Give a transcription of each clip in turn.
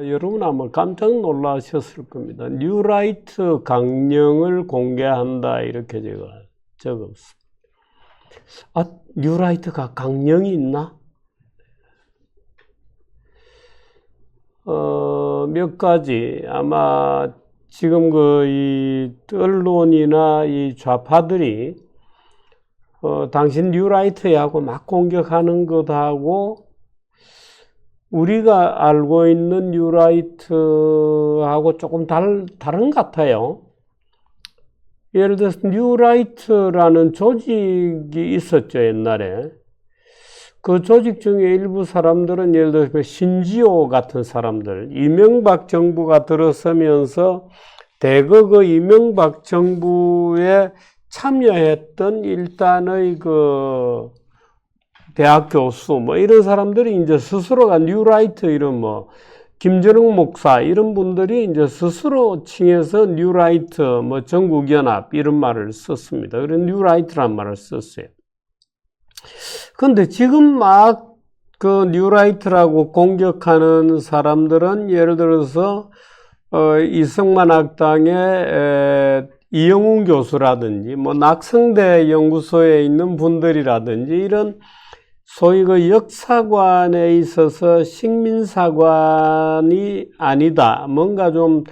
여러분 아마 깜짝 놀라셨을 겁니다. 뉴라이트 강령을 공개한다 이렇게 제가 적었습니다. 아, 뉴라이트가 강령이 있나? 몇 가지 아마 지금 이 언론이나 이 좌파들이 당신 뉴라이트하고 막 공격하는 것하고 우리가 알고 있는 뉴라이트하고 조금 다른 것 같아요. 예를 들어서 뉴라이트라는 조직이 있었죠, 옛날에. 그 조직 중에 일부 사람들은 예를 들어서 신지호 같은 사람들, 이명박 정부가 들어서면서 대거 그 이명박 정부에 참여했던 일단의 대학 교수, 이런 사람들이 이제 스스로가 뉴라이트 이런 김전웅 목사 이런 분들이 이제 스스로 칭해서 뉴라이트, 전국연합 이런 말을 썼습니다. 그래서 뉴라이트란 말을 썼어요. 근데 지금 막 뉴라이트라고 공격하는 사람들은 예를 들어서, 이승만 학당의 이영훈 교수라든지, 낙성대 연구소에 있는 분들이라든지, 이런 소위 역사관에 있어서 식민사관이 아니다. 뭔가 좀,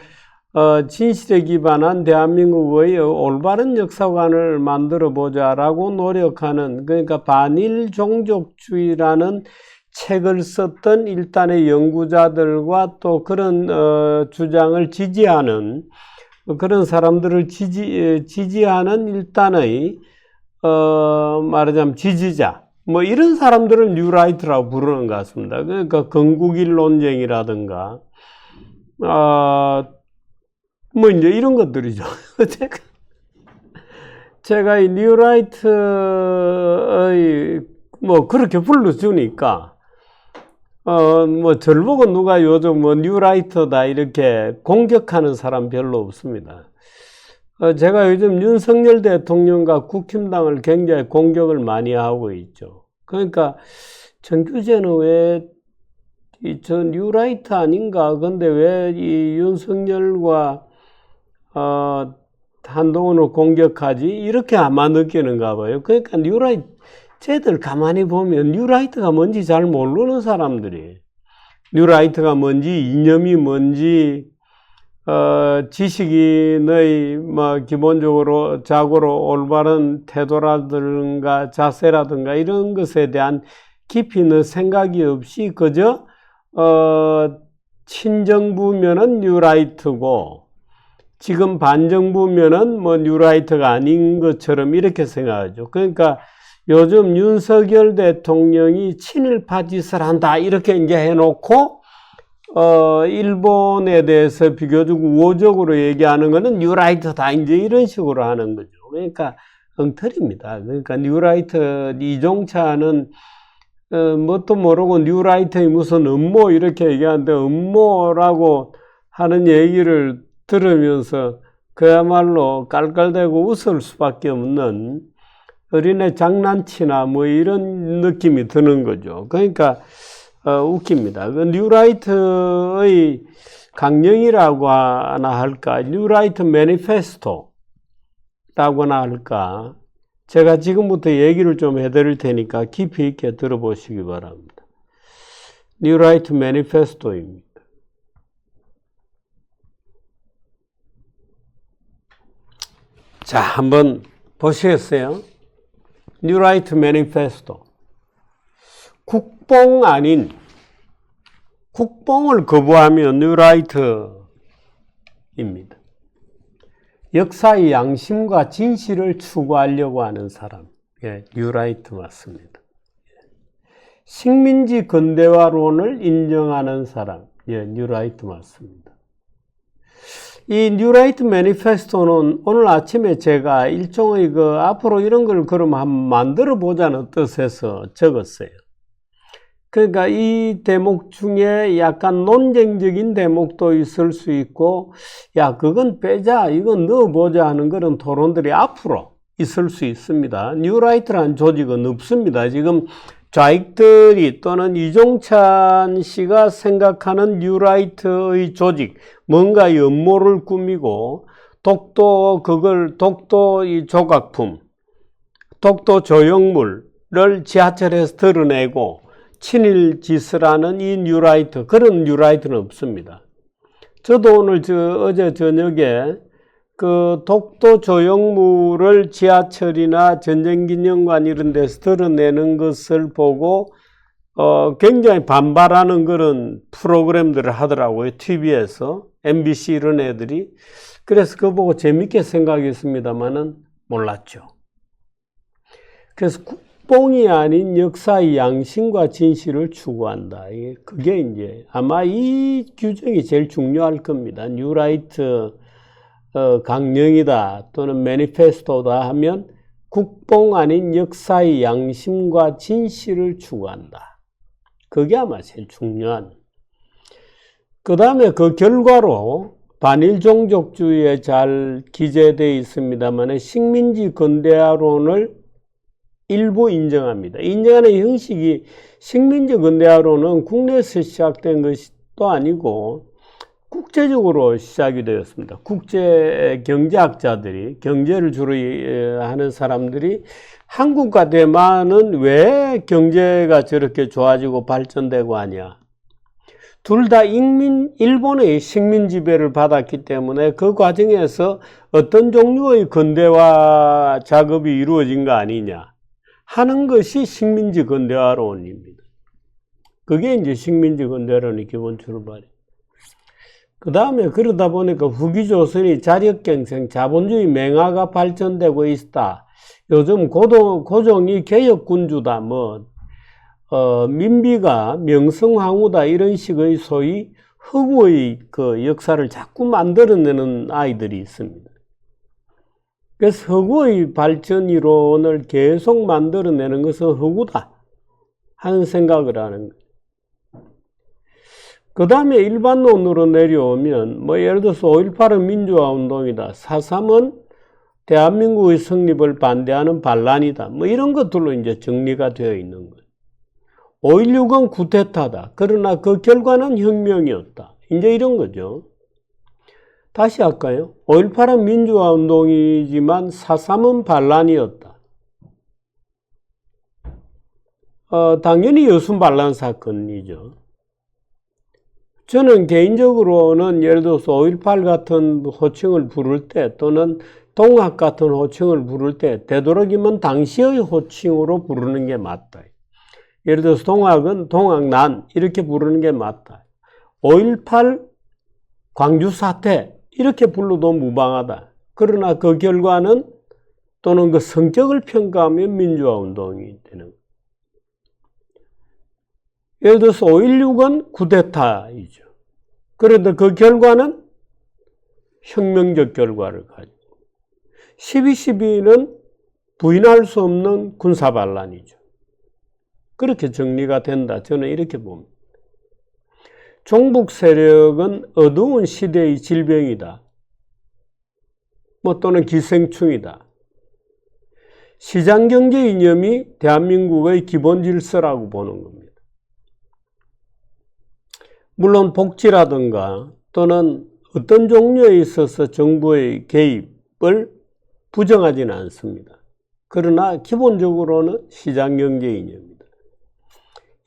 진실에 기반한 대한민국의 올바른 역사관을 만들어 보자라고 노력하는, 그러니까 반일 종족주의라는 책을 썼던 일단의 연구자들과 또 그런 주장을 지지하는 그런 사람들을 지지하는 일단의 말하자면 지지자 이런 사람들을 뉴라이트라고 부르는 것 같습니다. 그러니까 건국일론쟁이라든가 이제 이런 것들이죠. 제가 이 뉴라이트의 그렇게 불러주니까 저를 보고 누가 요즘 뉴라이트다 이렇게 공격하는 사람 별로 없습니다. 제가 요즘 윤석열 대통령과 국힘당을 굉장히 공격을 많이 하고 있죠. 그러니까 정규제는 왜 저 뉴라이트 아닌가? 근데 왜 이 윤석열과 한동훈을 공격하지? 이렇게 아마 느끼는가 봐요. 그러니까 쟤들 가만히 보면 뉴라이트가 뭔지 잘 모르는 사람들이, 뉴라이트가 뭔지, 이념이 뭔지, 지식인의 기본적으로 자고로 올바른 태도라든가 자세라든가 이런 것에 대한 깊이 있는 생각이 없이 그저 친정부면은 뉴라이트고 지금 반정부면은 뉴라이트가 아닌 것처럼 이렇게 생각하죠. 그러니까 요즘 윤석열 대통령이 친일파 짓을 한다 이렇게 이제 해놓고 일본에 대해서 비교적 우호적으로 얘기하는 거는 뉴라이트다 이제 이런 식으로 하는 거죠. 그러니까 엉터리입니다. 그러니까 뉴라이트 이종차는 뭣도 모르고 뉴라이트의 무슨 음모 이렇게 얘기하는데 음모라고 하는 얘기를 들으면서 그야말로 깔깔대고 웃을 수밖에 없는 어린애 장난치나 이런 느낌이 드는 거죠. 그러니까 웃깁니다. 뉴라이트의 강령이라고 하나 할까, 뉴라이트 매니페스토라고나 할까, 제가 지금부터 얘기를 좀 해드릴 테니까 깊이 있게 들어보시기 바랍니다. 뉴라이트 매니페스토입니다. 자, 한번 보시겠어요? 뉴라이트 매니페스토. 국뽕 아닌, 국뽕을 거부하면 뉴라이트입니다. 역사의 양심과 진실을 추구하려고 하는 사람, 뉴라이트 맞습니다. 식민지 근대화론을 인정하는 사람, 뉴라이트 맞습니다. 이 뉴라이트 매니페스토는 오늘 아침에 제가 일종의 앞으로 이런 걸 그럼 한번 만들어 보자는 뜻에서 적었어요. 그러니까 이 대목 중에 약간 논쟁적인 대목도 있을 수 있고, 그건 빼자, 이건 넣어보자 하는 그런 토론들이 앞으로 있을 수 있습니다. 뉴라이트라는 조직은 없습니다. 지금 좌익들이 또는 이종찬 씨가 생각하는 뉴라이트의 조직, 뭔가 음모를 꾸미고 독도 이 조각품, 독도 조형물을 지하철에서 드러내고 친일 짓을 하는 이 뉴라이트, 그런 뉴라이트는 없습니다. 저도 오늘 어제 저녁에 그 독도 조형물을 지하철이나 전쟁기념관 이런 데서 드러내는 것을 보고 굉장히 반발하는 그런 프로그램들을 하더라고요. TV에서 MBC 이런 애들이. 그래서 그거 보고 재밌게 생각했습니다만은 몰랐죠. 그래서 국뽕이 아닌 역사의 양심과 진실을 추구한다. 그게 이제 아마 이 규정이 제일 중요할 겁니다. 뉴라이트 강령이다 또는 매니페스토다 하면 국뽕 아닌 역사의 양심과 진실을 추구한다. 그게 아마 제일 중요한. 그 다음에 그 결과로 반일 종족주의에 잘 기재되어 있습니다만 식민지 근대화론을 일부 인정합니다. 인정하는 형식이 식민지 근대화론은 국내에서 시작된 것도 아니고 국제적으로 시작이 되었습니다. 국제 경제학자들이, 경제를 주로 하는 사람들이 한국과 대만은 왜 경제가 저렇게 좋아지고 발전되고 하냐. 둘 다 일본의 식민 지배를 받았기 때문에 그 과정에서 어떤 종류의 근대화 작업이 이루어진 거 아니냐 하는 것이 식민지 근대화론입니다. 그게 이제 식민지 근대화론의 기본 출발이에요. 그 다음에 그러다 보니까 후기조선이 자력갱생, 자본주의 맹화가 발전되고 있다. 요즘 고종이 개혁군주다, 민비가 명성황후다, 이런 식의 소위 허구의 그 역사를 자꾸 만들어내는 아이들이 있습니다. 그래서 허구의 발전 이론을 계속 만들어내는 것은 허구다 하는 생각을 하는 거예요. 그 다음에 일반론으로 내려오면 예를 들어서 5.18은 민주화 운동이다. 4.3은 대한민국의 성립을 반대하는 반란이다. 이런 것들로 이제 정리가 되어 있는 거예요. 5.16은 쿠데타다. 그러나 그 결과는 혁명이었다. 이제 이런 거죠. 다시 할까요? 5.18은 민주화 운동이지만 4.3은 반란이었다. 당연히 여순 반란 사건이죠. 저는 개인적으로는 예를 들어서 5.18 같은 호칭을 부를 때 또는 동학 같은 호칭을 부를 때 되도록이면 당시의 호칭으로 부르는 게 맞다. 예를 들어서 동학은 동학난 이렇게 부르는 게 맞다. 5.18 광주 사태 이렇게 불러도 무방하다. 그러나 그 결과는 또는 그 성격을 평가하면 민주화 운동이 되는 거예요. 예를 들어서 5.16은 쿠데타이죠. 그런데 그 결과는 혁명적 결과를 가지고 12.12는 부인할 수 없는 군사반란이죠. 그렇게 정리가 된다. 저는 이렇게 봅니다. 종북 세력은 어두운 시대의 질병이다. 또는 기생충이다. 시장경제 이념이 대한민국의 기본 질서라고 보는 겁니다. 물론 복지라든가 또는 어떤 종류에 있어서 정부의 개입을 부정하지는 않습니다. 그러나 기본적으로는 시장경제 이념입니다.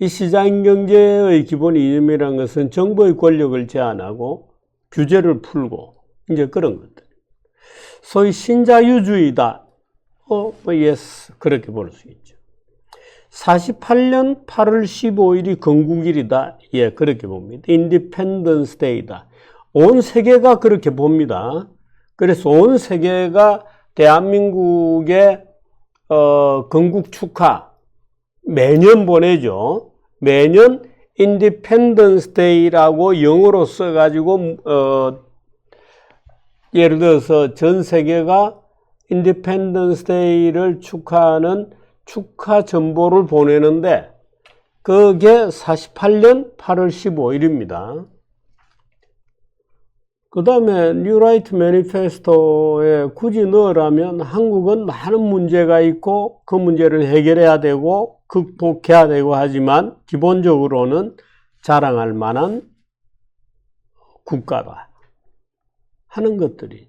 이 시장경제의 기본 이념이라는 것은 정부의 권력을 제한하고 규제를 풀고 이제 그런 것들. 소위 신자유주의다. 예스. 그렇게 볼 수 있죠. 48년 8월 15일이 건국일이다. 예, 그렇게 봅니다. 인디펜던스 데이다. 온 세계가 그렇게 봅니다. 그래서 온 세계가 대한민국의 건국 축하 매년 보내죠. 매년 인디펜던스 데이라고 영어로 써가지고 예를 들어서 전 세계가 인디펜던스 데이를 축하하는 축하 전보를 보내는데 그게 48년 8월 15일입니다. 그 다음에 뉴라이트 매니페스토에 굳이 넣으라면 한국은 많은 문제가 있고 그 문제를 해결해야 되고 극복해야 되고 하지만 기본적으로는 자랑할 만한 국가다 하는 것들이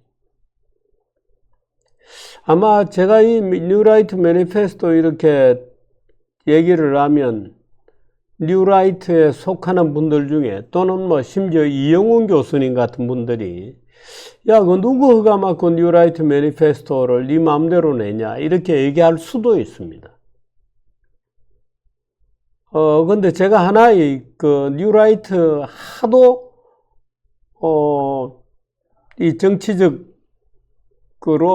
아마 제가 이 뉴라이트 매니페스토 이렇게 얘기를 하면 뉴라이트에 속하는 분들 중에 또는 뭐 심지어 이영훈 교수님 같은 분들이 야, 그 누구 허가 맞고 뉴라이트 매니페스토를 네 마음대로 내냐 이렇게 얘기할 수도 있습니다. 근데 제가 하나의 그 뉴라이트 하도 이 정치적으로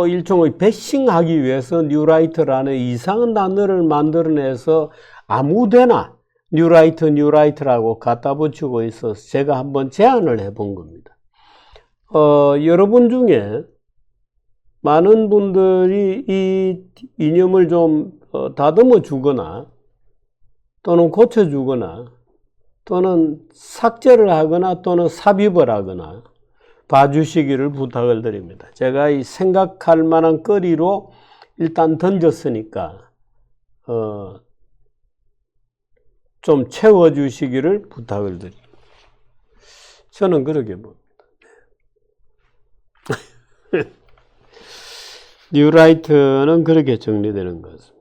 일종의 배싱하기 위해서 뉴라이트라는 이상한 단어를 만들어내서 아무데나 뉴라이트라고 갖다 붙이고 있어서 제가 한번 제안을 해본 겁니다. 여러분 중에 많은 분들이 이 이념을 좀 다듬어 주거나 또는 고쳐 주거나 또는 삭제를 하거나 또는 삽입을 하거나 봐주시기를 부탁을 드립니다. 제가 이 생각할 만한 거리로 일단 던졌으니까 좀 채워주시기를 부탁을 드립니다. 저는 그렇게 봅니다. 뉴라이트는 그렇게 정리되는 것입니다.